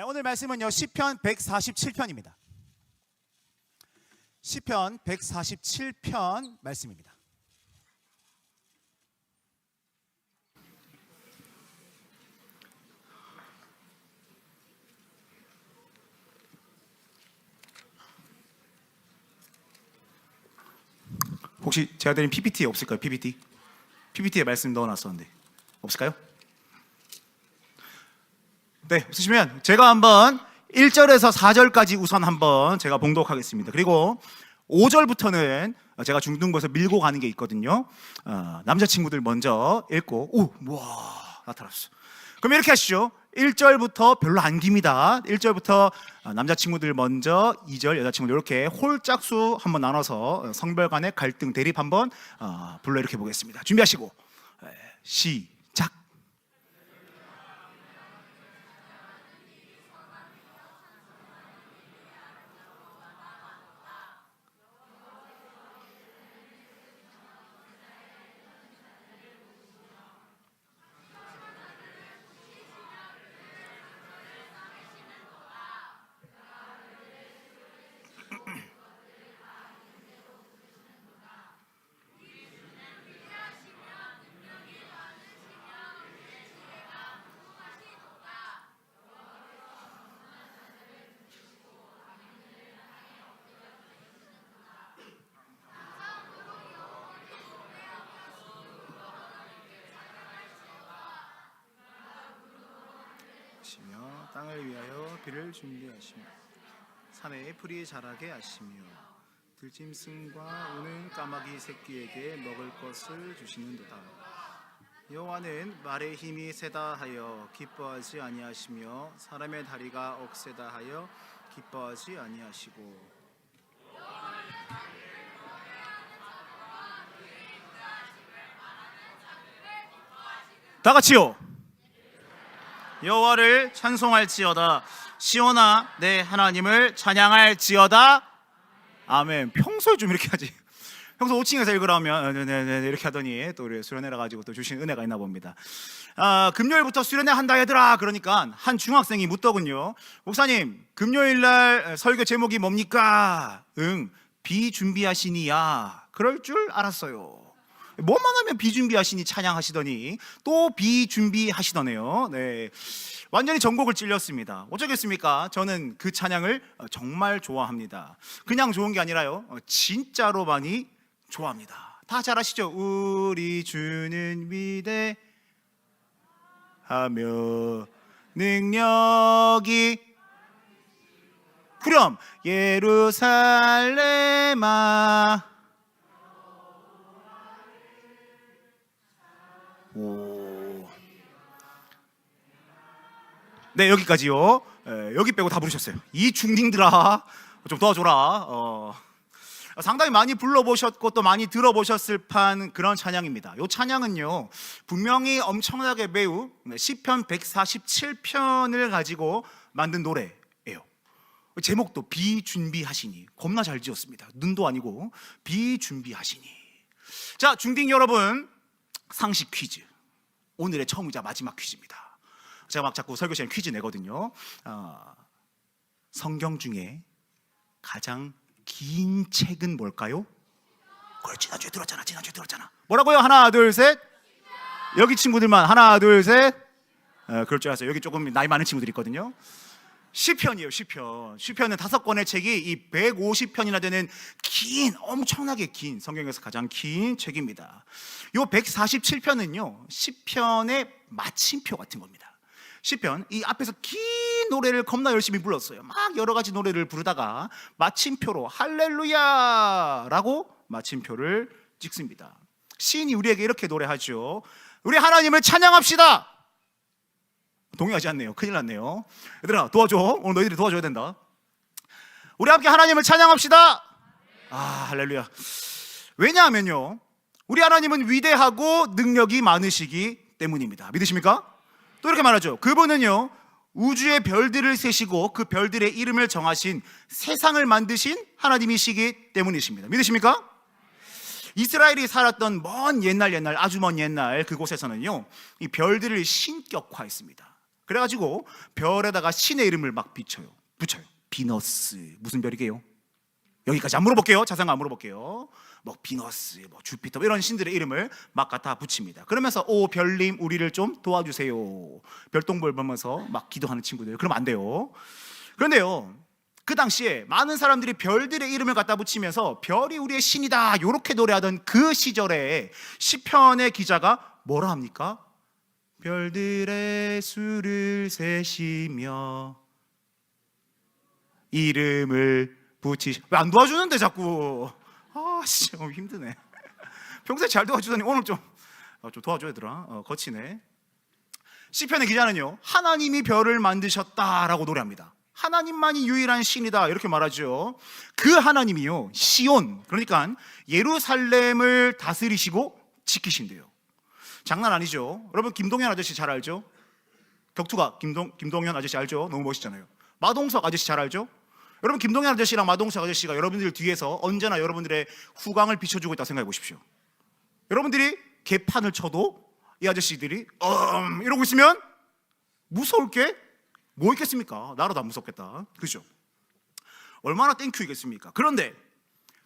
오늘 말씀은요 시편 147편입니다. 시편 147편 말씀입니다. 혹시 제가 드린 PPT에 없을까요? PPT에 말씀 넣어놨었는데 없을까요? 네, 없으시면 제가 한번 1절에서 4절까지 우선 한번 제가 봉독하겠습니다. 그리고 5절부터는 제가 중등부에서 밀고 가는 게 있거든요. 남자친구들 먼저 읽고 와 나타났어. 그럼 이렇게 하시죠. 1절부터 별로 안 깁니다. 1절부터 남자친구들 먼저, 2절 여자친구들 이렇게 홀짝수 한번 나눠서 성별 간의 갈등 대립 한번 불러일으켜 보겠습니다. 준비하시고 시작. 땅을 위하여 비를 준비하시며 산에 풀이 자라게 하시며 들짐승과 우는 까마귀 새끼에게 먹을 것을 주시는도다. 여호와는 말의 힘이 세다 하여 기뻐하지 아니하시며 사람의 다리가 억세다 하여 기뻐하지 아니하시고 다 같이요. 여호와를 찬송할지어다. 시온아 내 하나님을 찬양할지어다. 아멘. 평소에 좀 이렇게 하지. 평소 5층에서 읽으라면 네 이렇게 하더니 또 우리 수련회라 가지고 또 주신 은혜가 있나 봅니다. 금요일부터 수련회 한다 얘들아. 그러니까 한 중학생이 묻더군요. 목사님 금요일날 설교 제목이 뭡니까? 비준비하시니야. 그럴 줄 알았어요. 뭐만 하면 비준비하시니 찬양하시더니 또 비준비하시더네요. 네, 완전히 전곡을 찔렸습니다. 어쩌겠습니까? 저는 그 찬양을 정말 좋아합니다. 그냥 좋은 게 아니라요, 진짜로 많이 좋아합니다. 다 잘 아시죠? 우리 주는 위대하며 능력이 그럼 예루살렘아. 네, 여기까지요. 여기 빼고 다 부르셨어요. 이 중딩들아 좀 도와줘라. 상당히 많이 불러보셨고 또 많이 들어보셨을 판 그런 찬양입니다. 이 찬양은요 분명히 엄청나게 매우 시편 147편을 가지고 만든 노래예요. 제목도 비준비하시니. 겁나 잘 지었습니다. 눈도 아니고 비준비하시니. 자, 중딩 여러분, 상식 퀴즈. 오늘의 처음이자 마지막 퀴즈입니다. 제가 막 자꾸 설교 시간에 퀴즈 내거든요. 성경 중에 가장 긴 책은 뭘까요? 그걸 지난주에 들었잖아. 뭐라고요? 하나 둘 셋. 여기 친구들만 하나 둘 셋. 그럴 줄 알았어요. 여기 조금 나이 많은 친구들이 있거든요. 시편이에요. 시편은 5권의 책이 이 150편이나 되는 긴, 엄청나게 긴, 성경에서 가장 긴 책입니다. 이 147편은요 시편의 마침표 같은 겁니다. 시편, 이 앞에서 긴 노래를 겁나 열심히 불렀어요. 막 여러 가지 노래를 부르다가 마침표로 할렐루야라고 마침표를 찍습니다. 시인이 우리에게 이렇게 노래하죠. 우리 하나님을 찬양합시다. 동의하지 않네요. 큰일 났네요. 얘들아 도와줘. 오늘 너희들이 도와줘야 된다. 우리 함께 하나님을 찬양합시다. 할렐루야. 왜냐하면요 우리 하나님은 위대하고 능력이 많으시기 때문입니다. 믿으십니까? 또 이렇게 말하죠. 그분은요 우주의 별들을 세시고 그 별들의 이름을 정하신 세상을 만드신 하나님이시기 때문이십니다. 믿으십니까? 이스라엘이 살았던 먼 옛날 아주 먼 옛날 그곳에서는요 이 별들을 신격화했습니다. 그래가지고 별에다가 신의 이름을 막 붙여요. 비너스, 무슨 별이게요? 여기까지 안 물어볼게요. 자세한 거 안 물어볼게요. 뭐 비너스, 뭐 주피터, 이런 신들의 이름을 막 갖다 붙입니다. 그러면서 오 별님 우리를 좀 도와주세요. 별똥별 보면서 막 기도하는 친구들. 그러면 안 돼요. 그런데요, 그 당시에 많은 사람들이 별들의 이름을 갖다 붙이면서 별이 우리의 신이다 이렇게 노래하던 그 시절에 시편의 기자가 뭐라 합니까? 별들의 수를 세시며 이름을 붙이시. 왜 안 도와주는데 자꾸. 진짜 너무 힘드네. 평소에 잘 도와주더니 오늘 좀 도와줘야 되더라. 거치네. 시편의 기자는요, 하나님이 별을 만드셨다라고 노래합니다. 하나님만이 유일한 신이다 이렇게 말하죠. 그 하나님이요, 시온, 그러니까 예루살렘을 다스리시고 지키신대요. 장난 아니죠. 여러분 김동현 아저씨 잘 알죠? 격투가 김동현 아저씨 알죠? 너무 멋있잖아요. 마동석 아저씨 잘 알죠? 여러분 김동현 아저씨랑 마동석 아저씨가 여러분들 뒤에서 언제나 여러분들의 후광을 비춰주고 있다고 생각해 보십시오. 여러분들이 개판을 쳐도 이 아저씨들이 이러고 있으면 무서울 게 뭐 있겠습니까? 나라도 안 무섭겠다. 그죠? 얼마나 땡큐이겠습니까? 그런데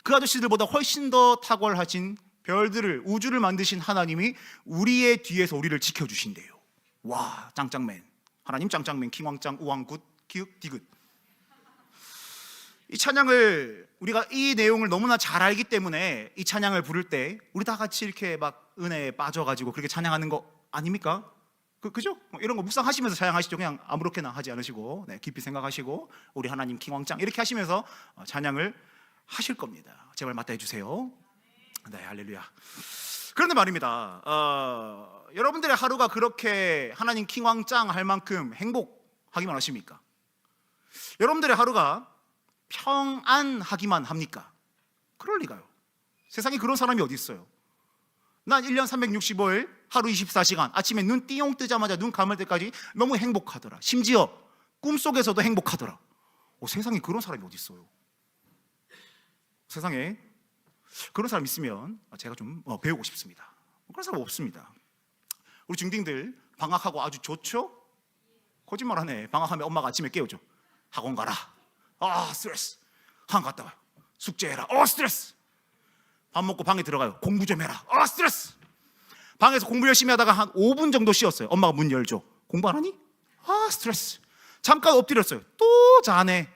그 아저씨들보다 훨씬 더 탁월하신 별들을, 우주를 만드신 하나님이 우리의 뒤에서 우리를 지켜주신대요. 와, 짱짱맨. 하나님 짱짱맨, 킹왕짱, 우왕굿, 기읍, 디귿. 이 찬양을 우리가 이 내용을 너무나 잘 알기 때문에 이 찬양을 부를 때 우리 다 같이 이렇게 막 은혜에 빠져가지고 그렇게 찬양하는 거 아닙니까? 그죠? 이런 거 묵상하시면서 찬양하시죠. 그냥 아무렇게나 하지 않으시고, 네, 깊이 생각하시고 우리 하나님 킹왕짱 이렇게 하시면서 찬양을 하실 겁니다. 제발 맞다 해주세요. 네, 할렐루야. 그런데 말입니다, 여러분들의 하루가 그렇게 하나님 킹왕짱 할 만큼 행복하기만 하십니까? 여러분들의 하루가 평안하기만 합니까? 그럴 리가요. 세상에 그런 사람이 어디 있어요? 난 1년 365일 하루 24시간 아침에 눈 띠용 뜨자마자 눈 감을 때까지 너무 행복하더라. 심지어 꿈속에서도 행복하더라. 세상에 그런 사람이 어디 있어요? 세상에 그런 사람 있으면 제가 좀 배우고 싶습니다. 그런 사람 없습니다. 우리 중딩들 방학하고 아주 좋죠? 거짓말하네. 방학하면 엄마가 아침에 깨우죠. 학원 가라. 스트레스. 학원 갔다 와요. 숙제해라. 스트레스. 밥 먹고 방에 들어가요. 공부 좀 해라. 스트레스. 방에서 공부 열심히 하다가 한 5분 정도 쉬었어요. 엄마가 문 열죠. 공부 안 하니? 스트레스. 잠깐 엎드렸어요. 또 자네.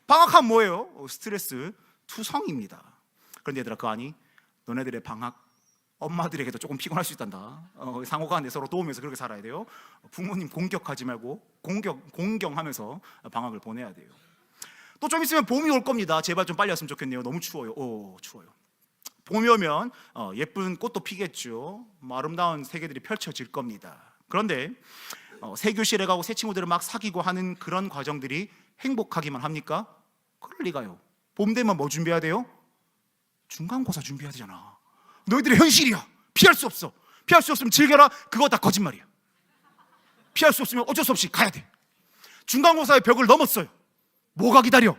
방학하면 뭐예요? 스트레스 투성입니다. 그런데 얘들아, 그거 아니? 너네들의 방학 엄마들에게도 조금 피곤할 수 있단다. 상호간에 서로 도우면서 그렇게 살아야 돼요. 부모님 공격하지 말고 공경하면서 방학을 보내야 돼요. 또 좀 있으면 봄이 올 겁니다. 제발 좀 빨리 왔으면 좋겠네요. 너무 추워요. 추워요. 봄이 오면 예쁜 꽃도 피겠죠. 아름다운 세계들이 펼쳐질 겁니다. 그런데 새 교실에 가고 새 친구들을 막 사귀고 하는 그런 과정들이 행복하기만 합니까? 그럴 리가요. 봄 되면 뭐 준비해야 돼요? 중간고사 준비해야 되잖아. 너희들의 현실이야. 피할 수 없어. 피할 수 없으면 즐겨라. 그거 다 거짓말이야. 피할 수 없으면 어쩔 수 없이 가야 돼. 중간고사의 벽을 넘었어요. 뭐가 기다려?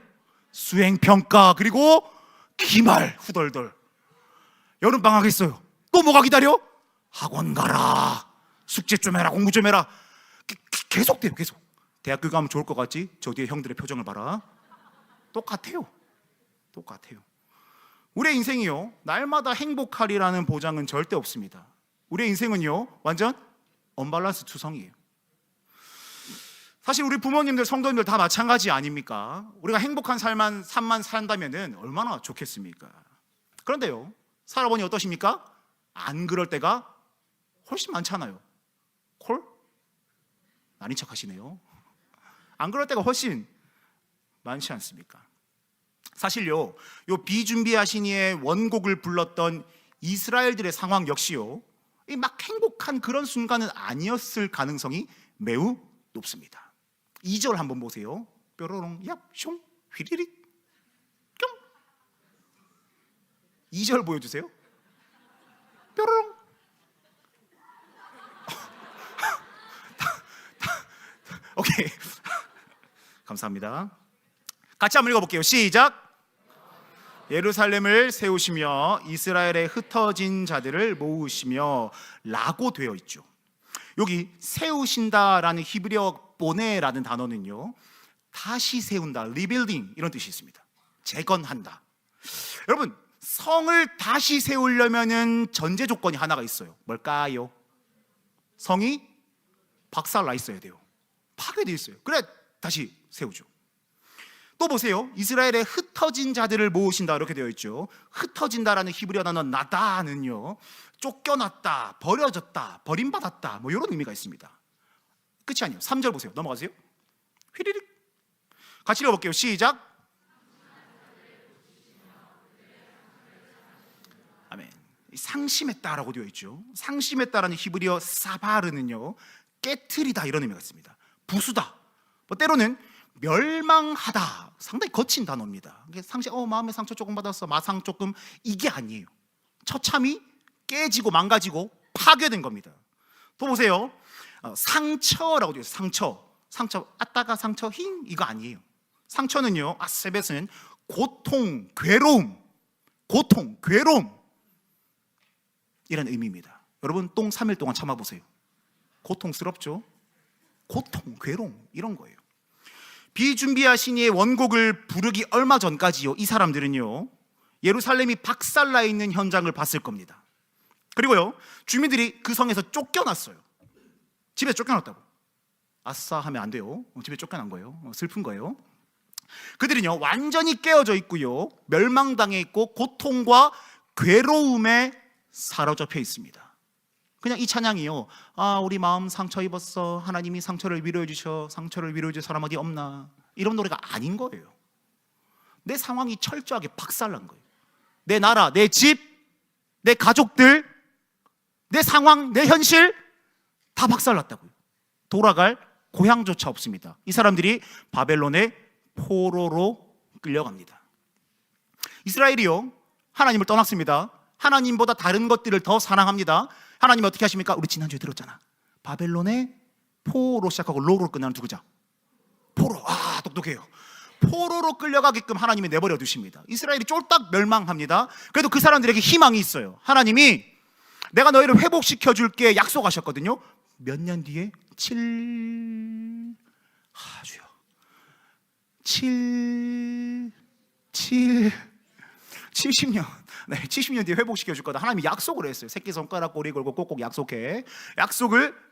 수행평가, 그리고 기말 후덜덜. 여름방학 있어요. 또 뭐가 기다려? 학원 가라. 숙제 좀 해라. 공부 좀 해라. 계속 돼요. 계속. 대학교 가면 좋을 것 같지? 저 뒤에 형들의 표정을 봐라. 똑같아요. 우리의 인생이요, 날마다 행복하리라는 보장은 절대 없습니다. 우리의 인생은요, 완전 언밸런스 투성이에요. 사실 우리 부모님들, 성도님들 다 마찬가지 아닙니까? 우리가 행복한 삶만 산다면 얼마나 좋겠습니까? 그런데요, 살아보니 어떠십니까? 안 그럴 때가 훨씬 많잖아요. 콜? 아닌 척 하시네요. 안 그럴 때가 훨씬 많지 않습니까? 사실요, 요 비준비하시니의 원곡을 불렀던 이스라엘들의 상황 역시요, 이 막 행복한 그런 순간은 아니었을 가능성이 매우 높습니다. 2절 한번 보세요. 뾰로롱 얍숑 휘리릭 뿅. 2절 보여주세요. 뾰로롱. 오케이. 감사합니다. 같이 한번 읽어볼게요. 시작. 예루살렘을 세우시며 이스라엘의 흩어진 자들을 모으시며 라고 되어 있죠. 여기 세우신다라는 히브리어 보네라는 단어는요, 다시 세운다, 리빌딩 이런 뜻이 있습니다. 재건한다. 여러분, 성을 다시 세우려면은 전제 조건이 하나가 있어요. 뭘까요? 성이 박살나 있어야 돼요. 파괴되어 있어요. 그래 다시 세우죠. 또 보세요. 이스라엘에 흩어진 자들을 모으신다 이렇게 되어 있죠. 흩어진다라는 히브리어 단어 나다는요, 쫓겨났다, 버려졌다, 버림받았다 뭐 이런 의미가 있습니다. 끝이 아니에요. 3절 보세요. 넘어가세요. 휘리릭. 같이 읽어볼게요. 시작. 아멘. 상심했다라고 되어 있죠. 상심했다라는 히브리어 사바르는요, 깨트리다 이런 의미가 있습니다. 부수다, 뭐 때로는 멸망하다, 상당히 거친 단어입니다. 마음의 상처 조금 받았어, 마상 조금, 이게 아니에요. 처참히 깨지고 망가지고 파괴된 겁니다. 또 보세요. 상처라고 되어 있어요. 상처 아따가 상처 힝 이거 아니에요. 상처는요, 아세벳은 고통, 괴로움 이런 의미입니다. 여러분 똥 3일 동안 참아보세요. 고통스럽죠? 고통, 괴로움 이런 거예요. 비준비하신 이의 원곡을 부르기 얼마 전까지요, 이 사람들은요, 예루살렘이 박살나 있는 현장을 봤을 겁니다. 그리고요, 주민들이 그 성에서 쫓겨났어요. 집에 쫓겨났다고. 아싸 하면 안 돼요. 집에 쫓겨난 거예요. 슬픈 거예요. 그들은요, 완전히 깨어져 있고요, 멸망당해 있고 고통과 괴로움에 사로잡혀 있습니다. 그냥 이 찬양이요, 우리 마음 상처 입었어, 하나님이 상처를 위로해 주셔, 상처를 위로해 줄 사람 어디 없나, 이런 노래가 아닌 거예요. 내 상황이 철저하게 박살난 거예요. 내 나라, 내 집, 내 가족들, 내 상황, 내 현실 다 박살났다고요. 돌아갈 고향조차 없습니다. 이 사람들이 바벨론의 포로로 끌려갑니다. 이스라엘이요, 하나님을 떠났습니다. 하나님보다 다른 것들을 더 사랑합니다. 하나님 어떻게 하십니까? 우리 지난주에 들었잖아. 바벨론의 포로 시작하고 로로 끝나는 두 글자. 포로. 똑똑해요. 포로로 끌려가게끔 하나님이 내버려 두십니다. 이스라엘이 쫄딱 멸망합니다. 그래도 그 사람들에게 희망이 있어요. 하나님이 내가 너희를 회복시켜 줄게 약속하셨거든요. 몇 년 뒤에 70년 네, 70년 뒤에 회복시켜 줄 거다. 하나님이 약속을 했어요. 새끼손가락 꼬리 걸고 꼭꼭 약속을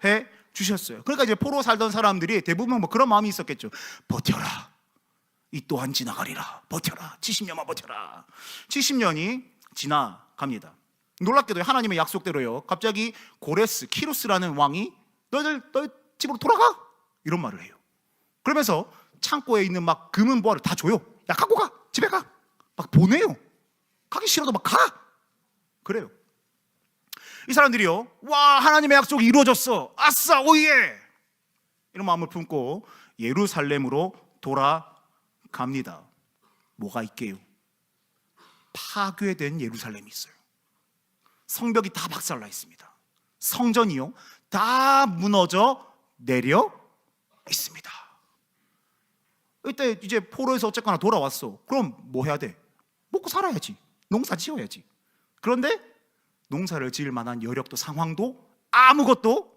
해 주셨어요. 그러니까 이제 포로 살던 사람들이 대부분 뭐 그런 마음이 있었겠죠. 버텨라, 이 또한 지나가리라. 버텨라, 70년만 버텨라. 70년이 지나갑니다. 놀랍게도 하나님의 약속대로요, 갑자기 고레스, 키루스라는 왕이 너희 집으로 돌아가 이런 말을 해요. 그러면서 창고에 있는 막 금은 보화를 다 줘요. 야, 갖고 가, 집에 가. 막 보내요. 가기 싫어도 막 가. 그래요. 이 사람들이요, 와, 하나님의 약속이 이루어졌어, 아싸, 오예, 이런 마음을 품고 예루살렘으로 돌아갑니다. 뭐가 있게요? 파괴된 예루살렘이 있어요. 성벽이 다 박살나 있습니다. 성전이요, 다 무너져 내려 있습니다. 이때 이제 포로에서 어쨌거나 돌아왔어. 그럼 뭐 해야 돼? 먹고 살아야지. 농사 지어야지. 그런데 농사를 지을 만한 여력도 상황도 아무것도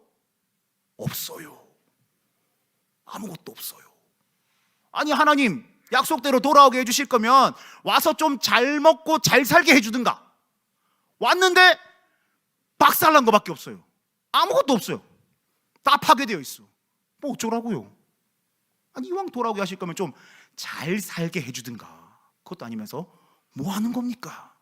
없어요. 아무것도 없어요. 아니, 하나님 약속대로 돌아오게 해주실 거면 와서 좀 잘 먹고 잘 살게 해주든가. 왔는데 박살난 거밖에 없어요. 아무것도 없어요. 다 파괴되어 있어. 뭐 어쩌라고요? 아니, 이왕 돌아오게 하실 거면 좀 잘 살게 해주든가. 그것도 아니면서 뭐 하는 겁니까?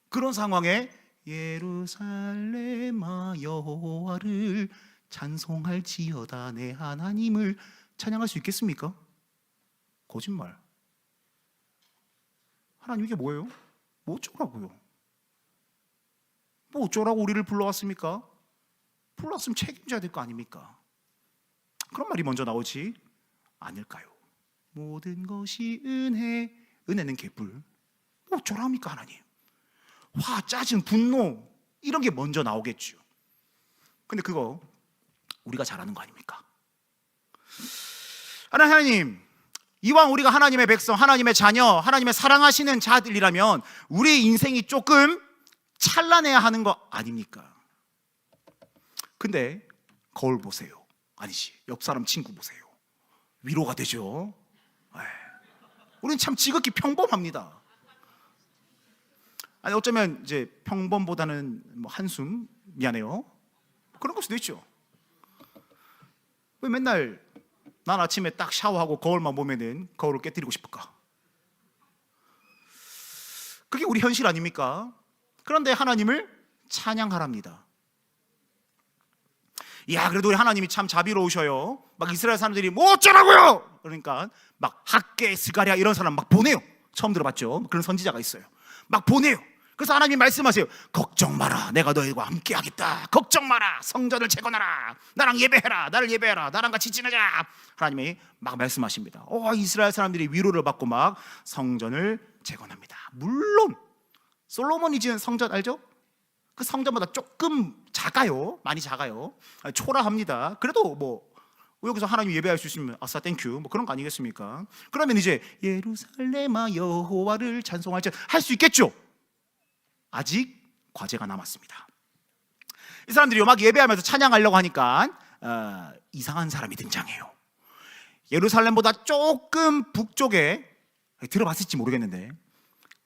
그런 상황에 예루살렘아 여호와를 찬송할지어다, 내 하나님을 찬양할 수 있겠습니까? 거짓말. 하나님 이게 뭐예요? 뭐 어쩌라고요? 뭐 어쩌라고 우리를 불러왔습니까? 불러왔으면 책임져야 될 거 아닙니까? 그런 말이 먼저 나오지 않을까요? 모든 것이 은혜, 은혜는 개뿔. 뭐 어쩌랍니까 하나님? 화, 짜증, 분노 이런 게 먼저 나오겠죠. 근데 그거 우리가 잘하는 거 아닙니까? 하나님, 이왕 우리가 하나님의 백성, 하나님의 자녀, 하나님의 사랑하시는 자들이라면 우리 인생이 조금 찬란해야 하는 거 아닙니까? 근데 거울 보세요. 아니지, 옆 사람 친구 보세요. 위로가 되죠. 우리는 참 지극히 평범합니다. 아니 어쩌면 이제 평범보다는 뭐 한숨, 미안해요, 그런 걸 수도 있죠. 왜 맨날 난 아침에 딱 샤워하고 거울만 보면은 거울을 깨뜨리고 싶을까? 그게 우리 현실 아닙니까? 그런데 하나님을 찬양하랍니다. 야, 그래도 우리 하나님이 참 자비로우셔요. 막 이스라엘 사람들이 뭐 어쩌라고요? 그러니까 막 학계, 스가랴 이런 사람 막 보내요. 처음 들어봤죠? 그런 선지자가 있어요. 막 보내요. 그래서 하나님이 말씀하세요. 걱정 마라, 내가 너희와 함께 하겠다. 걱정 마라, 성전을 재건하라. 나랑 예배해라, 나를 예배해라, 나랑 같이 지내자. 하나님이 막 말씀하십니다. 이스라엘 사람들이 위로를 받고 막 성전을 재건합니다. 물론 솔로몬이 지은 성전 알죠? 그 성전보다 조금 작아요. 많이 작아요. 초라합니다. 그래도 뭐 여기서 하나님 예배할 수 있으면 아싸 땡큐 뭐 그런 거 아니겠습니까? 그러면 이제 예루살렘아 여호와를 찬송할지 할 수 있겠죠? 아직 과제가 남았습니다. 이 사람들이 막 예배하면서 찬양하려고 하니까 이상한 사람이 등장해요. 예루살렘보다 조금 북쪽에, 들어봤을지 모르겠는데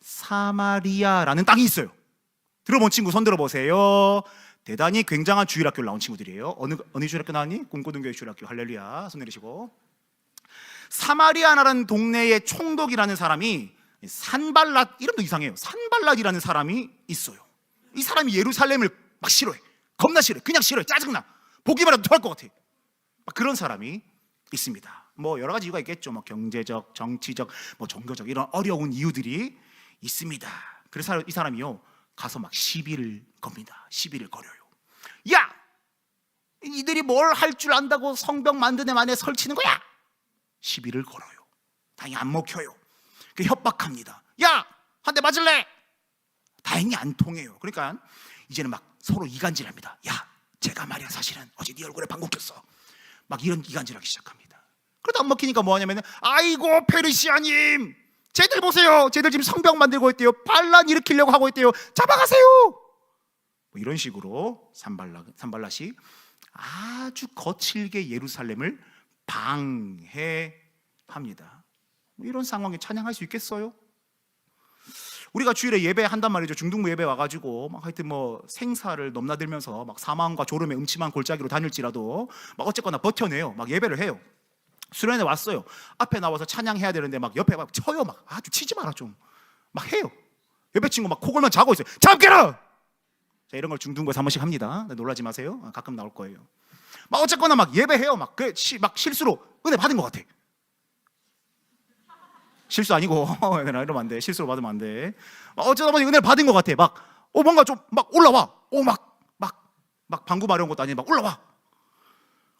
사마리아라는 땅이 있어요. 들어본 친구 손 들어보세요. 대단히 굉장한 주일학교를 나온 친구들이에요. 어느 주일학교 나왔니? 꿈꾸는 교회 주일학교. 할렐루야. 손 내리시고. 사마리아라는 동네의 총독이라는 사람이 산발랏, 이름도 이상해요. 산발랏이라는 사람이 있어요. 이 사람이 예루살렘을 막 싫어해. 겁나 싫어해. 그냥 싫어해. 짜증나. 보기만 해도 토할 것 같아. 막 그런 사람이 있습니다. 뭐 여러 가지 이유가 있겠죠. 뭐 경제적, 정치적, 뭐 종교적 이런 어려운 이유들이 있습니다. 그래서 이 사람이요 가서 막 시비를 겁니다. 시비를 걸어요. 야, 이들이 뭘 할 줄 안다고 성벽 만드는 애 만에 설치는 거야? 시비를 걸어요. 다행히 안 먹혀요. 그 협박합니다. 야, 한 대 맞을래? 다행히 안 통해요. 그러니까 이제는 막 서로 이간질합니다. 야, 제가 말이야 사실은 어제 네 얼굴에 방구 꼈어. 막 이런 이간질하기 시작합니다. 그러다 안 먹히니까 뭐 하냐면 아이고 페르시아님, 쟤들 보세요. 쟤들 지금 성벽 만들고 있대요. 반란 일으키려고 하고 있대요. 잡아가세요. 뭐 이런 식으로 산발랏이 아주 거칠게 예루살렘을 방해합니다. 뭐 이런 상황에 찬양할 수 있겠어요? 우리가 주일에 예배한단 말이죠. 중등부 예배 와가지고 막 하여튼 뭐 생사를 넘나들면서 막 사망과 졸음의 음침한 골짜기로 다닐지라도 막 어쨌거나 버텨내요. 막 예배를 해요. 수련회 왔어요. 앞에 나와서 찬양해야 되는데 막 옆에 막 쳐요. 막 아주 치지 마라 좀. 막 해요. 옆에 친구 막 코골면 자고 있어요. 잠깨라. 자, 이런 걸 중등부에서 한 번씩 합니다. 놀라지 마세요. 가끔 나올 거예요. 막 어쨌거나 막 예배해요. 막 실수로 은혜 받은 것 같아. 실수 아니고 이러면 안 돼. 실수로 받으면 안 돼. 어쩌다 보니 은혜를 받은 것 같아. 막 뭔가 좀 막 올라와. 막 방구 마려운 것도 아니고 막 올라와.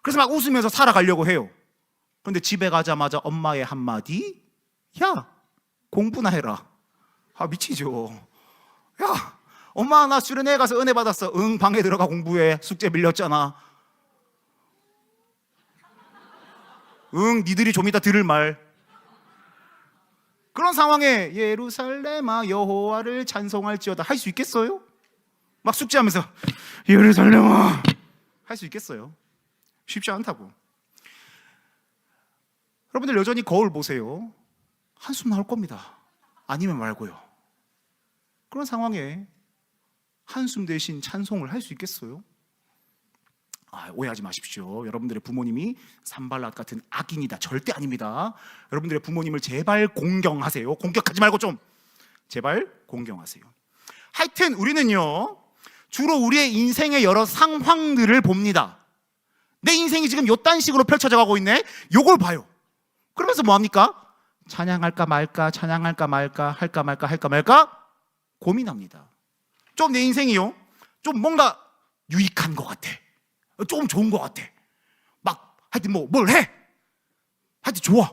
그래서 막 웃으면서 살아가려고 해요. 그런데 집에 가자마자 엄마의 한마디, 야 공부나 해라. 미치죠. 야 엄마 나 수련회 가서 은혜 받았어. 응, 방에 들어가 공부해. 숙제 밀렸잖아. 응, 니들이 좀 이따 들을 말. 그런 상황에 예루살렘아 여호와를 찬송할지어다 할 수 있겠어요? 막 숙제하면서 예루살렘아 할 수 있겠어요? 쉽지 않다고. 여러분들 여전히 거울 보세요. 한숨 나올 겁니다. 아니면 말고요. 그런 상황에 한숨 대신 찬송을 할 수 있겠어요? 오해하지 마십시오. 여러분들의 부모님이 산발랏 같은 악인이다. 절대 아닙니다. 여러분들의 부모님을 제발 공경하세요. 공격하지 말고 좀 제발 공경하세요. 하여튼 우리는요 주로 우리의 인생의 여러 상황들을 봅니다. 내 인생이 지금 요딴 식으로 펼쳐져 가고 있네. 요걸 봐요. 그러면서 뭐합니까? 찬양할까 말까, 찬양할까 말까, 할까 말까 고민합니다. 좀 내 인생이요 좀 뭔가 유익한 것 같아. 좀 좋은 것 같아. 막 하여튼 뭘 해. 하여튼 좋아.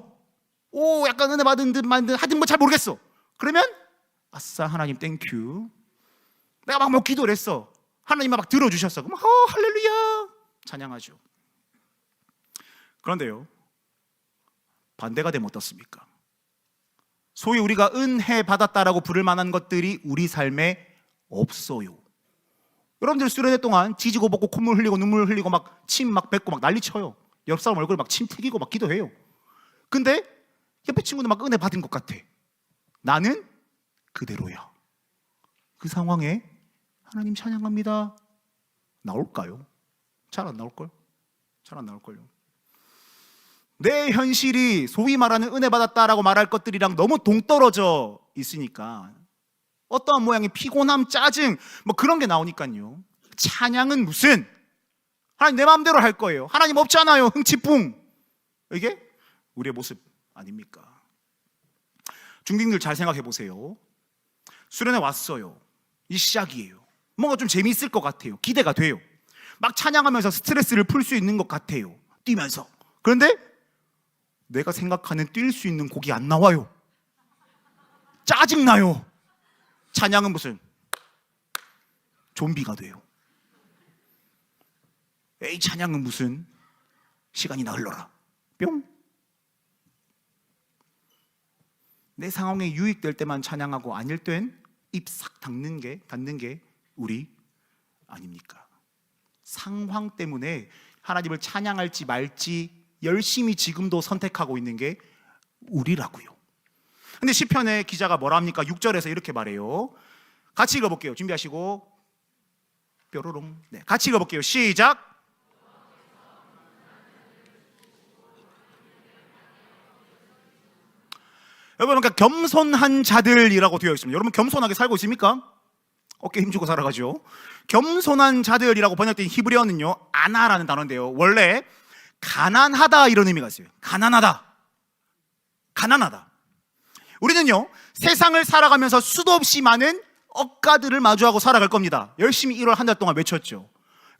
약간 은혜 받은 듯 만든 하여튼 뭐 잘 모르겠어. 그러면 아싸 하나님 땡큐. 내가 막 기도를 했어. 하나님 막 들어주셨어. 그럼 할렐루야 찬양하죠. 그런데요 반대가 되면 어떻습니까? 소위 우리가 은혜 받았다라고 부를 만한 것들이 우리 삶에 없어요. 여러분들 수련회 동안 지지고 볶고 콧물 흘리고 눈물 흘리고 막 침 막 뱉고 막 난리 쳐요. 옆 사람 얼굴에 막 침 튀기고 막 기도해요. 근데 옆에 친구는 막 은혜 받은 것 같아. 나는 그대로야. 그 상황에 하나님 찬양합니다 나올까요? 잘 안 나올걸? 잘 안 나올걸요. 내 현실이 소위 말하는 은혜 받았다라고 말할 것들이랑 너무 동떨어져 있으니까 어떠한 모양의 피곤함, 짜증 뭐 그런 게 나오니까요. 찬양은 무슨 하나님 내 마음대로 할 거예요. 하나님 없잖아요. 흥치풍. 이게 우리의 모습 아닙니까? 중딩들 잘 생각해 보세요. 수련회 왔어요. 이 시작이에요. 뭔가 좀 재미있을 것 같아요. 기대가 돼요. 막 찬양하면서 스트레스를 풀 수 있는 것 같아요. 뛰면서. 그런데 내가 생각하는 뛸 수 있는 곡이 안 나와요. 짜증나요. 찬양은 무슨 좀비가 돼요. 에이 찬양은 무슨 시간이나 흘러라. 뿅. 내 상황에 유익될 때만 찬양하고 아닐 땐 입 싹 닫는 게 우리 아닙니까? 상황 때문에 하나님을 찬양할지 말지 열심히 지금도 선택하고 있는 게 우리라고요. 근데 시편의 기자가 뭐라 합니까? 6절에서 이렇게 말해요. 같이 읽어볼게요. 준비하시고 뾰로롱. 네, 같이 읽어볼게요. 시작. 여러분, 그러니까 겸손한 자들이라고 되어 있습니다. 여러분 겸손하게 살고 있습니까? 어깨 힘주고 살아가죠. 겸손한 자들이라고 번역된 히브리어는요 아나라는 단어인데요, 원래 가난하다 이런 의미가 있어요. 가난하다. 우리는요 세상을 살아가면서 수도 없이 많은 억가들을 마주하고 살아갈 겁니다. 열심히 1월 한 달 동안 외쳤죠.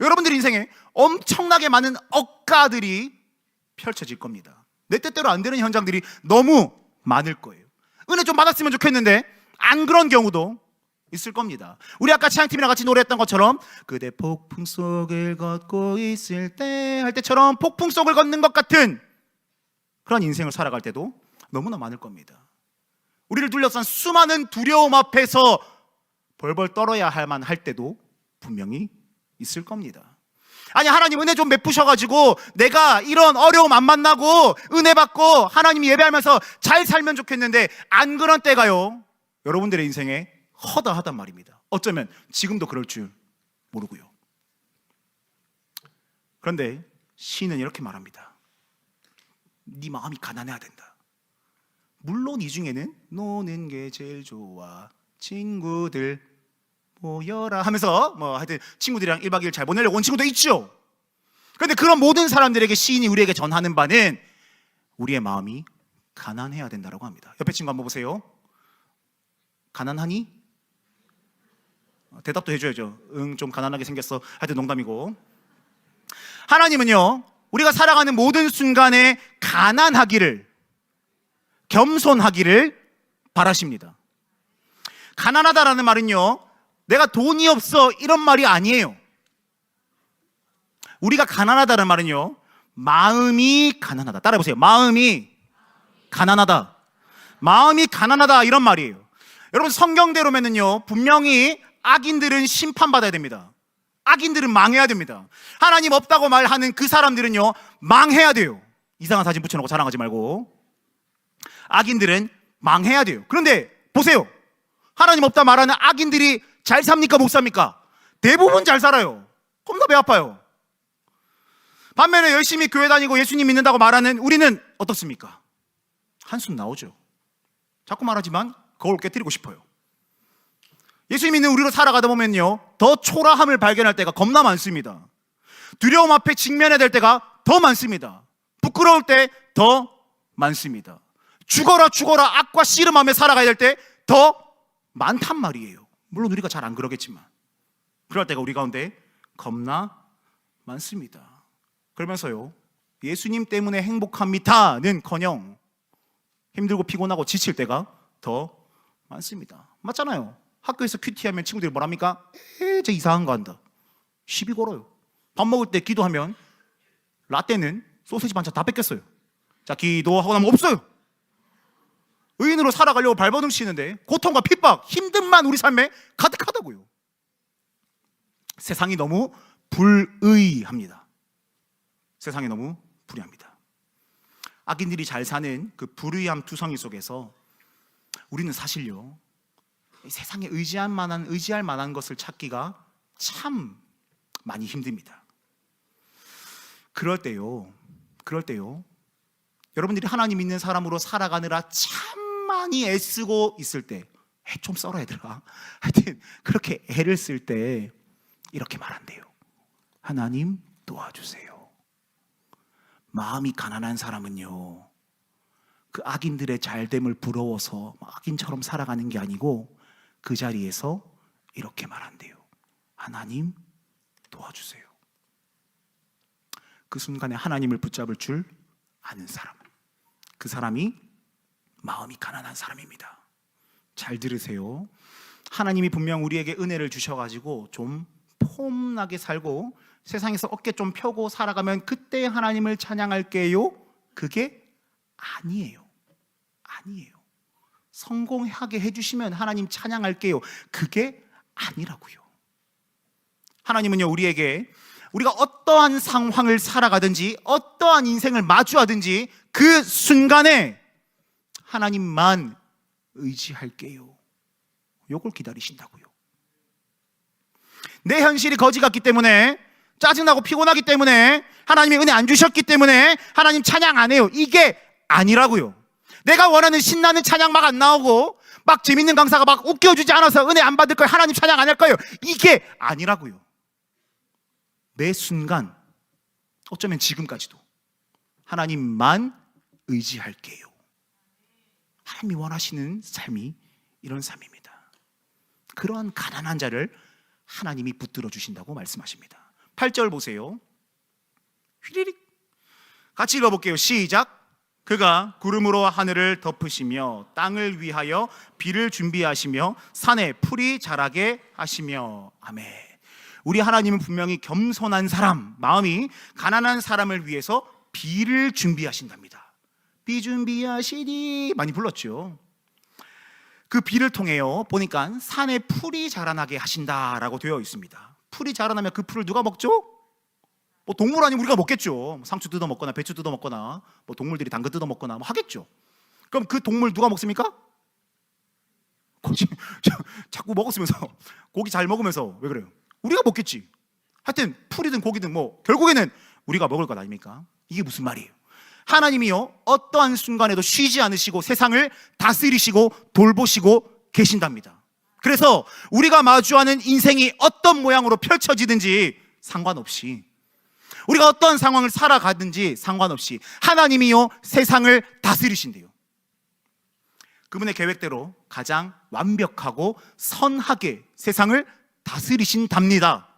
여러분들 인생에 엄청나게 많은 억가들이 펼쳐질 겁니다. 내 뜻대로 안 되는 현장들이 너무 많을 거예요. 은혜 좀 받았으면 좋겠는데 안 그런 경우도 있을 겁니다. 우리 아까 찬양팀이랑 같이 노래했던 것처럼 그대 폭풍 속을 걷고 있을 때 할 때처럼 폭풍 속을 걷는 것 같은 그런 인생을 살아갈 때도 너무나 많을 겁니다. 우리를 둘러싼 수많은 두려움 앞에서 벌벌 떨어야 할 만할 때도 분명히 있을 겁니다. 아니 하나님 은혜 좀 베푸셔가지고 내가 이런 어려움 안 만나고 은혜 받고 하나님 예배하면서 잘 살면 좋겠는데 안 그런 때가요 여러분들의 인생에 허다하단 말입니다. 어쩌면 지금도 그럴 줄 모르고요. 그런데 시인은 이렇게 말합니다. 네 마음이 가난해야 된다. 물론 이 중에는 노는 게 제일 좋아 친구들 모여라 하면서 뭐 하여튼 친구들이랑 1박 2일 잘 보내려고 온 친구도 있죠. 그런데 그런 모든 사람들에게 시인이 우리에게 전하는 바는 우리의 마음이 가난해야 된다고 합니다. 옆에 친구 한번 보세요. 가난하니? 대답도 해줘야죠. 응, 좀 가난하게 생겼어. 하여튼 농담이고. 하나님은요 우리가 살아가는 모든 순간에 가난하기를, 겸손하기를 바라십니다. 가난하다라는 말은요 내가 돈이 없어 이런 말이 아니에요. 우리가 가난하다는 말은요 마음이 가난하다. 따라해보세요. 마음이 가난하다. 마음이 가난하다 이런 말이에요. 여러분 성경대로면은요 분명히 악인들은 심판받아야 됩니다. 악인들은 망해야 됩니다. 하나님 없다고 말하는 그 사람들은요 망해야 돼요. 이상한 사진 붙여놓고 자랑하지 말고. 악인들은 망해야 돼요. 그런데 보세요. 하나님 없다 말하는 악인들이 잘 삽니까 못 삽니까? 대부분 잘 살아요. 겁나 배 아파요. 반면에 열심히 교회 다니고 예수님 믿는다고 말하는 우리는 어떻습니까? 한숨 나오죠. 자꾸 말하지만 거울 깨뜨리고 싶어요. 예수님 믿는 우리로 살아가다 보면요 더 초라함을 발견할 때가 겁나 많습니다. 두려움 앞에 직면해야 될 때가 더 많습니다. 부끄러울 때 더 많습니다. 죽어라 악과 씨름하며 살아가야 될 때 더 많단 말이에요. 물론 우리가 잘 안 그러겠지만 그럴 때가 우리 가운데 겁나 많습니다. 그러면서요 예수님 때문에 행복합니다는커녕 힘들고 피곤하고 지칠 때가 더 많습니다. 맞잖아요. 학교에서 큐티하면 친구들이 뭐랍니까? 쟤 이상한 거 한다. 시비 걸어요. 밥 먹을 때 기도하면 라떼는 소세지 반찬 다 뺏겼어요. 자 기도하고 나면 없어요. 의인으로 살아가려고 발버둥 치는데 고통과 핍박, 힘듦만 우리 삶에 가득하다고요. 세상이 너무 불의합니다. 세상이 너무 불의합니다. 악인들이 잘 사는 그 불의함 투성이 속에서 우리는 사실요, 세상에 의지할 만한 것을 찾기가 참 많이 힘듭니다. 그럴 때요, 여러분들이 하나님 믿는 사람으로 살아가느라 참 많이 애쓰고 있을 때, 애 좀 써라 얘들아, 하여튼 그렇게 애를 쓸 때 이렇게 말한대요. 하나님 도와주세요. 마음이 가난한 사람은요, 그 악인들의 잘됨을 부러워서 악인처럼 살아가는 게 아니고 그 자리에서 이렇게 말한대요. 하나님 도와주세요. 그 순간에 하나님을 붙잡을 줄 아는 사람, 그 사람이 마음이 가난한 사람입니다. 잘 들으세요. 하나님이 분명 우리에게 은혜를 주셔가지고 좀 폼나게 살고 세상에서 어깨 좀 펴고 살아가면 그때 하나님을 찬양할게요. 그게 아니에요. 성공하게 해주시면 하나님 찬양할게요. 그게 아니라고요. 하나님은요, 우리가 어떠한 상황을 살아가든지 어떠한 인생을 마주하든지 그 순간에 하나님만 의지할게요, 요걸 기다리신다고요. 내 현실이 거지 같기 때문에, 짜증나고 피곤하기 때문에, 하나님이 은혜 안 주셨기 때문에 하나님 찬양 안 해요, 이게 아니라고요. 내가 원하는 신나는 찬양 막 안 나오고 막 재밌는 강사가 막 웃겨주지 않아서 은혜 안 받을 거예요, 하나님 찬양 안 할 거예요, 이게 아니라고요. 매 순간, 어쩌면 지금까지도 하나님만 의지할게요. 하나님이 원하시는 삶이 이런 삶입니다. 그러한 가난한 자를 하나님이 붙들어 주신다고 말씀하십니다. 8절 보세요. 휘리릭, 같이 읽어볼게요. 시작. 그가 구름으로 하늘을 덮으시며 땅을 위하여 비를 준비하시며 산에 풀이 자라게 하시며. 아멘. 우리 하나님은 분명히 겸손한 사람, 마음이 가난한 사람을 위해서 비를 준비하신답니다. 비 준비하시니 많이 불렀죠. 그 비를 통해요, 보니까 산에 풀이 자라나게 하신다라고 되어 있습니다. 풀이 자라나면 그 풀을 누가 먹죠? 뭐 동물 아니면 우리가 먹겠죠. 상추 뜯어 먹거나 배추 뜯어 먹거나 뭐 동물들이 당근 뜯어 먹거나 뭐 하겠죠. 그럼 그 동물 누가 먹습니까? 자꾸 먹었으면서 고기 잘 먹으면서 왜 그래요? 우리가 먹겠지. 하여튼 풀이든 고기든 뭐 결국에는 우리가 먹을 것 아닙니까? 이게 무슨 말이에요? 하나님이요, 어떠한 순간에도 쉬지 않으시고 세상을 다스리시고 돌보시고 계신답니다. 그래서 우리가 마주하는 인생이 어떤 모양으로 펼쳐지든지 상관없이, 우리가 어떤 상황을 살아가든지 상관없이 하나님이요, 세상을 다스리신대요. 그분의 계획대로 가장 완벽하고 선하게 세상을 다스리신답니다.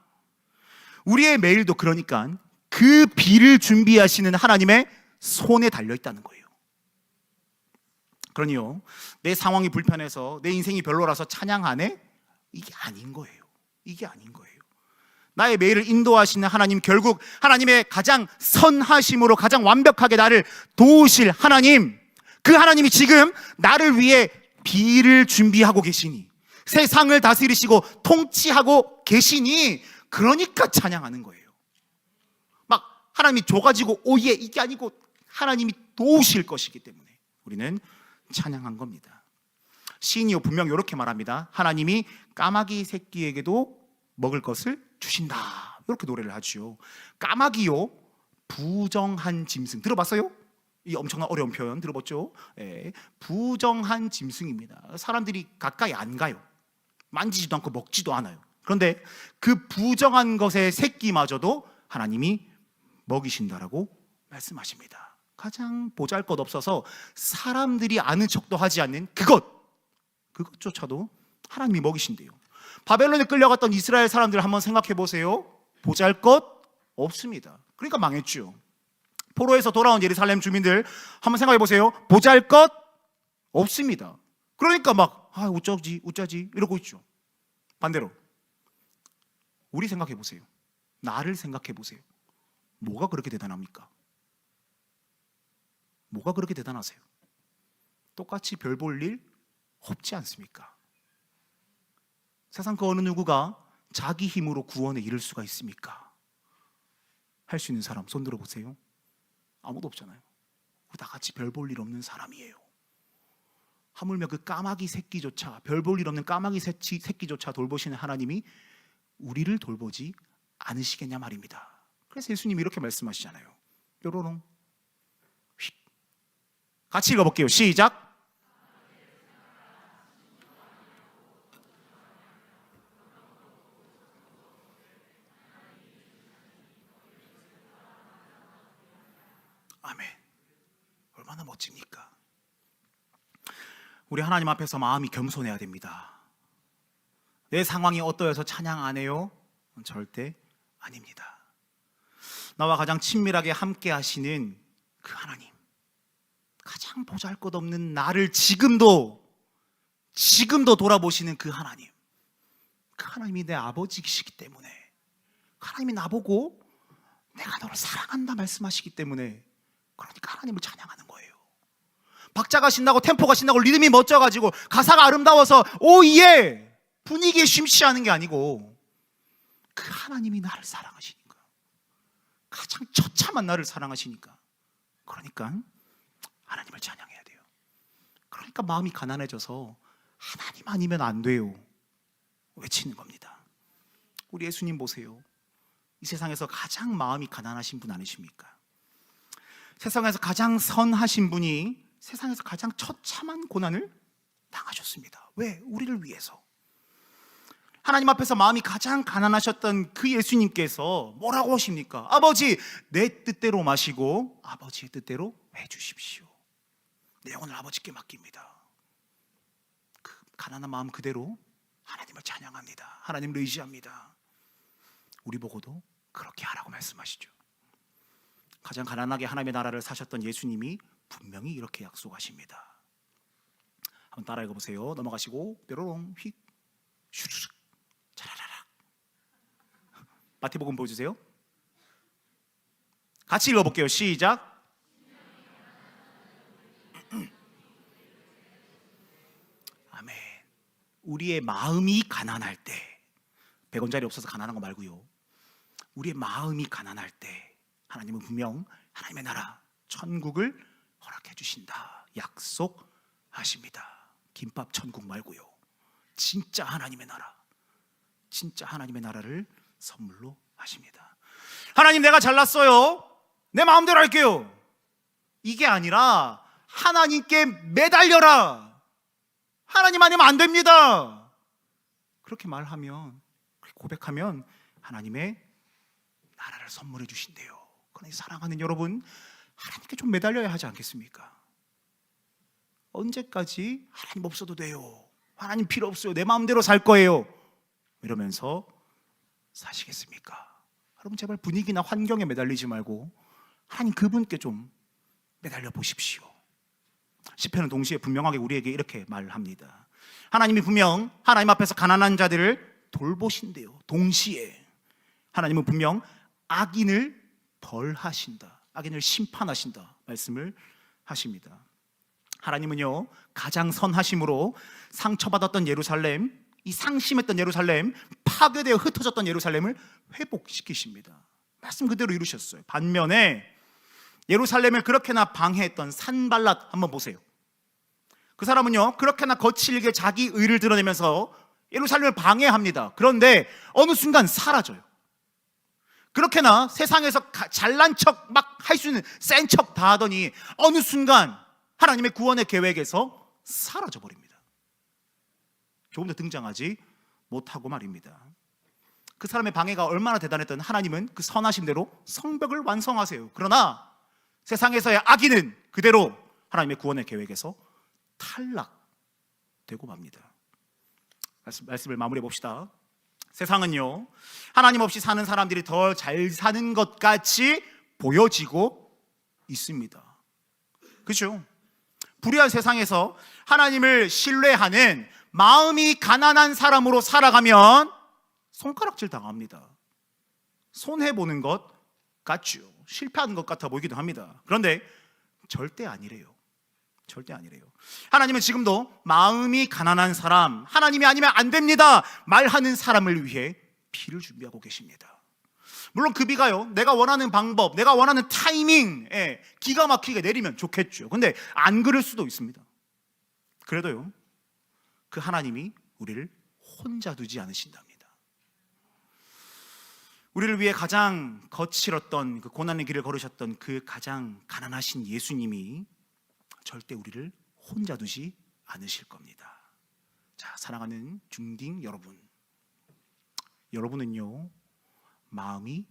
우리의 매일도 그러니까 그 비를 준비하시는 하나님의 손에 달려있다는 거예요. 그러니요, 내 상황이 불편해서 내 인생이 별로라서 찬양 안 해? 이게 아닌 거예요. 나의 매일을 인도하시는 하나님, 결국 하나님의 가장 선하심으로 가장 완벽하게 나를 도우실 하나님, 그 하나님이 지금 나를 위해 비를 준비하고 계시니, 세상을 다스리시고 통치하고 계시니, 그러니까 찬양하는 거예요. 막 하나님이 줘가지고 오예, 이게 아니고 하나님이 도우실 것이기 때문에 우리는 찬양한 겁니다. 시인이요, 분명 이렇게 말합니다. 하나님이 까마귀 새끼에게도 먹을 것을 주신다, 이렇게 노래를 하죠. 까마귀요, 부정한 짐승, 들어봤어요? 이 엄청난 어려운 표현 들어봤죠? 예, 부정한 짐승입니다. 사람들이 가까이 안 가요. 만지지도 않고 먹지도 않아요. 그런데 그 부정한 것의 새끼마저도 하나님이 먹이신다라고 말씀하십니다. 가장 보잘것없어서 사람들이 아는 척도 하지 않는 그것조차도 하나님이 먹이신대요. 바벨론에 끌려갔던 이스라엘 사람들 한번 생각해 보세요. 보잘것 없습니다. 그러니까 망했죠. 포로에서 돌아온 예루살렘 주민들 한번 생각해 보세요. 보잘것 없습니다. 그러니까 막 어쩌지 이러고 있죠. 반대로 우리 생각해 보세요. 나를 생각해 보세요. 뭐가 그렇게 대단합니까? 뭐가 그렇게 대단하세요? 똑같이 별 볼 일 없지 않습니까? 세상 그 어느 누구가 자기 힘으로 구원에 이를 수가 있습니까? 할 수 있는 사람 손 들어보세요. 아무도 없잖아요. 나같이 별 볼 일 없는 사람이에요. 하물며 그 까마귀 새끼조차, 별 볼 일 없는 까마귀 새끼조차 돌보시는 하나님이 우리를 돌보지 않으시겠냐 말입니다. 그래서 예수님이 이렇게 말씀하시잖아요. 뾰로롱 휙. 같이 읽어볼게요. 시작. 아멘. 얼마나 멋집니까? 우리 하나님 앞에서 마음이 겸손해야 됩니다. 내 상황이 어떠해서 찬양 안 해요? 절대 아닙니다. 나와 가장 친밀하게 함께 하시는 그 하나님, 가장 보잘것없는 나를 지금도 돌아보시는 그 하나님, 그 하나님이 내 아버지이시기 때문에, 그 하나님이 나보고 내가 너를 사랑한다 말씀하시기 때문에, 그러니까 하나님을 찬양하는 거예요. 박자가 신나고 템포가 신나고 리듬이 멋져가지고 가사가 아름다워서 오예 분위기에 심취하는 게 아니고, 그 하나님이 나를 사랑하시니까, 가장 처참한 나를 사랑하시니까, 그러니까 하나님을 찬양해야 돼요. 그러니까 마음이 가난해져서 하나님 아니면 안 돼요 외치는 겁니다. 우리 예수님 보세요. 이 세상에서 가장 마음이 가난하신 분 아니십니까? 세상에서 가장 선하신 분이 세상에서 가장 처참한 고난을 당하셨습니다. 왜? 우리를 위해서. 하나님 앞에서 마음이 가장 가난하셨던 그 예수님께서 뭐라고 하십니까? 아버지, 내 뜻대로 마시고 아버지의 뜻대로 해주십시오. 내 영혼을 아버지께 맡깁니다. 그 가난한 마음 그대로 하나님을 찬양합니다. 하나님을 의지합니다. 우리 보고도 그렇게 하라고 말씀하시죠. 가장 가난하게 하나님의 나라를 사셨던 예수님이 분명히 이렇게 약속하십니다. 한번 따라 읽어보세요. 넘어가시고 뾰로롱 휙 슈르륵 차라라락. 마태복음 보여주세요. 같이 읽어볼게요. 시작. 아멘. 우리의 마음이 가난할 때, 100원짜리 없어서 가난한 거 말고요, 우리의 마음이 가난할 때 하나님은 분명 하나님의 나라 천국을 허락해 주신다 약속하십니다. 김밥 천국 말고요, 진짜 하나님의 나라, 진짜 하나님의 나라를 선물로 하십니다. 하나님, 내가 잘났어요, 내 마음대로 할게요, 이게 아니라 하나님께 매달려라, 하나님 아니면 안 됩니다, 그렇게 말하면, 그렇게 고백하면 하나님의 나라를 선물해 주신대요. 그러니 사랑하는 여러분, 하나님께 좀 매달려야 하지 않겠습니까? 언제까지 하나님 없어도 돼요, 하나님 필요 없어요, 내 마음대로 살 거예요, 이러면서 사시겠습니까? 여러분, 제발 분위기나 환경에 매달리지 말고 하나님 그분께 좀 매달려 보십시오. 시편은 동시에 분명하게 우리에게 이렇게 말합니다. 하나님이 분명 하나님 앞에서 가난한 자들을 돌보신대요. 동시에 하나님은 분명 악인을 벌하신다, 악인을 심판하신다 말씀을 하십니다. 하나님은요, 가장 선하심으로 상처받았던 예루살렘, 이 상심했던 예루살렘, 파괴되어 흩어졌던 예루살렘을 회복시키십니다. 말씀 그대로 이루셨어요. 반면에 예루살렘을 그렇게나 방해했던 산발랏 한번 보세요. 그 사람은요, 그렇게나 거칠게 자기 의를 드러내면서 예루살렘을 방해합니다. 그런데 어느 순간 사라져요. 그렇게나 세상에서 잘난 척 막 할 수 있는 센 척 다 하더니 어느 순간 하나님의 구원의 계획에서 사라져 버립니다. 조금 더 등장하지 못하고 말입니다. 그 사람의 방해가 얼마나 대단했던 하나님은 그 선하심대로 성벽을 완성하세요. 그러나 세상에서의 악인은 그대로 하나님의 구원의 계획에서 탈락되고 맙니다. 말씀을 마무리해 봅시다. 세상은요, 하나님 없이 사는 사람들이 더 잘 사는 것 같이 보여지고 있습니다. 그렇죠? 불의한 세상에서 하나님을 신뢰하는 마음이 가난한 사람으로 살아가면 손가락질 당합니다. 손해보는 것 같죠. 실패하는 것 같아 보이기도 합니다. 그런데 절대 아니래요. 절대 아니래요. 하나님은 지금도 마음이 가난한 사람, 하나님이 아니면 안 됩니다 말하는 사람을 위해 비를 준비하고 계십니다. 물론 그 비가요, 내가 원하는 방법, 내가 원하는 타이밍에 기가 막히게 내리면 좋겠죠. 근데 안 그럴 수도 있습니다. 그래도요, 그 하나님이 우리를 혼자 두지 않으신답니다. 우리를 위해 가장 거칠었던 그 고난의 길을 걸으셨던 그 가장 가난하신 예수님이 절대 우리를 혼자 두지 않으실 겁니다. 자, 사랑하는 중딩 여러분, 여러분은요, 마음이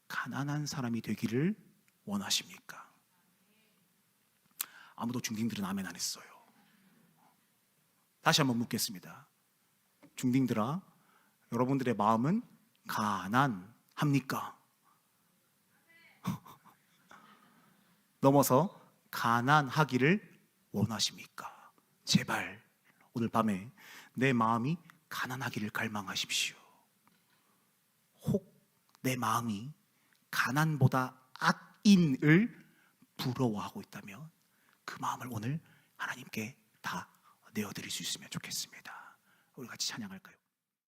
가난한 사람이 되기를 원하십니까? 아무도 중딩들은 아멘 안 했어요. 다시 한번 묻겠습니다. 중딩들아, 여러분들의 마음은 가난합니까? 넘어서 가난하기를 원하십니까? 제발 오늘 밤에 내 마음이 가난하기를 갈망하십시오. 혹 내 마음이 가난보다 악인을 부러워하고 있다면 그 마음을 오늘 하나님께 다 내어드릴 수 있으면 좋겠습니다. 우리 같이 찬양할까요?